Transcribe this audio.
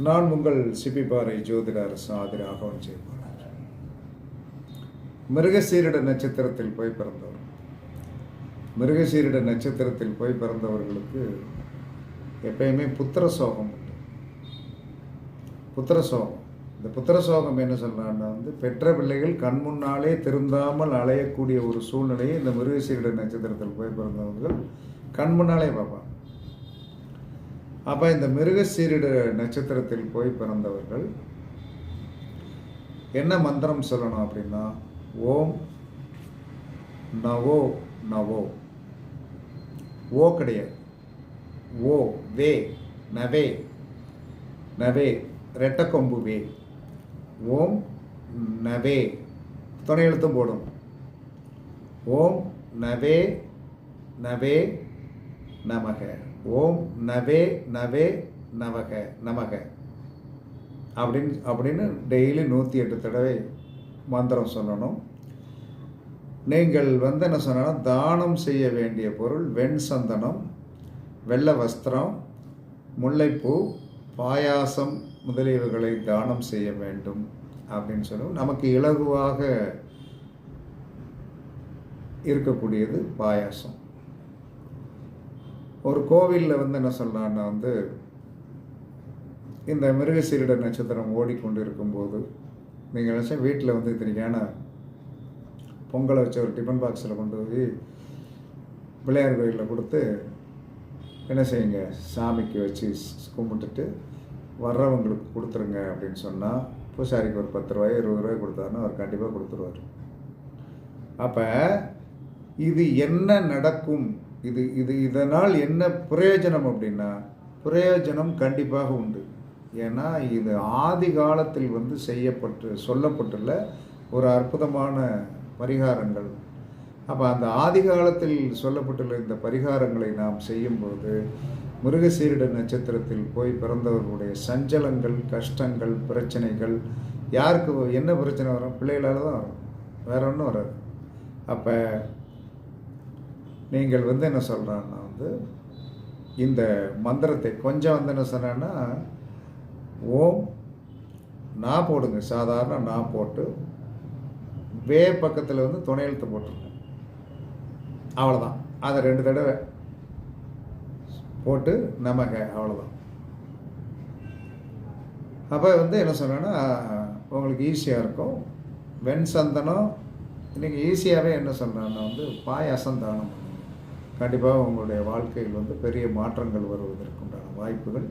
நான் உங்கள் சிப்பிப்பாறை ஜோதிட அரசு ஆதிராகவன் செய்வாளர். மிருகசீரிட நட்சத்திரத்தில் போய் பிறந்தவர். மிருகசீரிட நட்சத்திரத்தில் போய் பிறந்தவர்களுக்கு எப்பயுமே புத்திர சோகம் உண்டு. புத்திர சோகம், இந்த புத்திர சோகம் என்ன சொல்றான்னா பெற்ற பிள்ளைகள் கண் முன்னாலே திருந்தாமல் அலையக்கூடிய ஒரு சூழ்நிலையை இந்த மிருகசீரிட நட்சத்திரத்தில் போய் பிறந்தவர்கள் கண் முன்னாலே பார்ப்பாங்க. அப்போ இந்த மிருகசீரிட நட்சத்திரத்தில் போய் பிறந்தவர்கள் என்ன மந்திரம் சொல்லணும் அப்படின்னா, ஓம் நவோ நவோ. ஓ கிடையாது, ஓ வே நவே நவே ரெட்டக்கொம்பு வே. ஓம் நவே துணை எழுத்தும் போடும். ஓம் நவே நவே நமக. ஓம் நவே நவே நவக நமக அப்படின்னு டெய்லி 108 தடவை மந்திரம் சொல்லணும். நீங்கள் என்ன சொன்னால், தானம் செய்ய வேண்டிய பொருள் வெண் சந்தனம், வெள்ளை வஸ்திரம், முல்லைப்பூ, பாயாசம் முதலியவைகளை தானம் செய்ய வேண்டும் அப்படின்னு சொல்லுவோம். நமக்கு இலகுவாக இருக்கக்கூடியது பாயாசம். ஒரு கோவிலில் என்ன சொல்லலான்னா இந்த மிருகசீரிட நட்சத்திரம் ஓடிக்கொண்டு இருக்கும்போது நீங்கள் நினச்சா வீட்டில் இத்தனைக்கான பொங்கலை வச்ச ஒரு டிஃபன் பாக்ஸில் கொண்டு போய் பிள்ளையார் கோயிலில் கொடுத்து என்ன செய்யுங்க, சாமிக்கு வச்சு கும்பிட்டுட்டு வர்றவங்களுக்கு கொடுத்துருங்க அப்படின்னு சொன்னால், பூசாரிக்கு ஒரு 10 ரூபாய் 20 ரூபாய் கொடுத்தாருன்னா அவர் கண்டிப்பாக கொடுத்துருவார். அப்போ இது என்ன நடக்கும், இதனால் என்ன பிரயோஜனம் அப்படின்னா, பிரயோஜனம் கண்டிப்பாக உண்டு. ஏன்னா இது ஆதி காலத்தில் சொல்லப்பட்டுள்ள ஒரு அற்புதமான பரிகாரங்கள். அப்போ அந்த ஆதி காலத்தில் சொல்லப்பட்டுள்ள இந்த பரிகாரங்களை நாம் செய்யும்போது மிருகசீரிட நட்சத்திரத்தில் போய் பிறந்தவர்களுடைய சஞ்சலங்கள், கஷ்டங்கள், பிரச்சனைகள், யாருக்கு என்ன பிரச்சனை வரும், பிள்ளைகளால் தான் வரும், வேற ஒன்றும் வராது. அப்போ நீங்கள் என்ன சொல்கிறான்னா இந்த மந்திரத்தை கொஞ்சம் என்ன சொன்னேன்னா, ஓம் நான் போடுங்க, சாதாரண நான் போட்டு வே பக்கத்தில் துணை எழுத்து போட்டுருங்க, அவ்வளோதான். அதை 2 தடவை போட்டு நமக, அவ்வளோதான். அப்போ என்ன சொன்னேன்னா உங்களுக்கு ஈஸியாக இருக்கும். வெண் சந்தனம் இன்றைக்கி ஈஸியாகவே என்ன சொல்கிறேன்னா பாயாசம் தானம். கண்டிப்பாக உங்களுடைய வாழ்க்கையில் பெரிய மாற்றங்கள் வருவதற்குண்டான வாய்ப்புகள்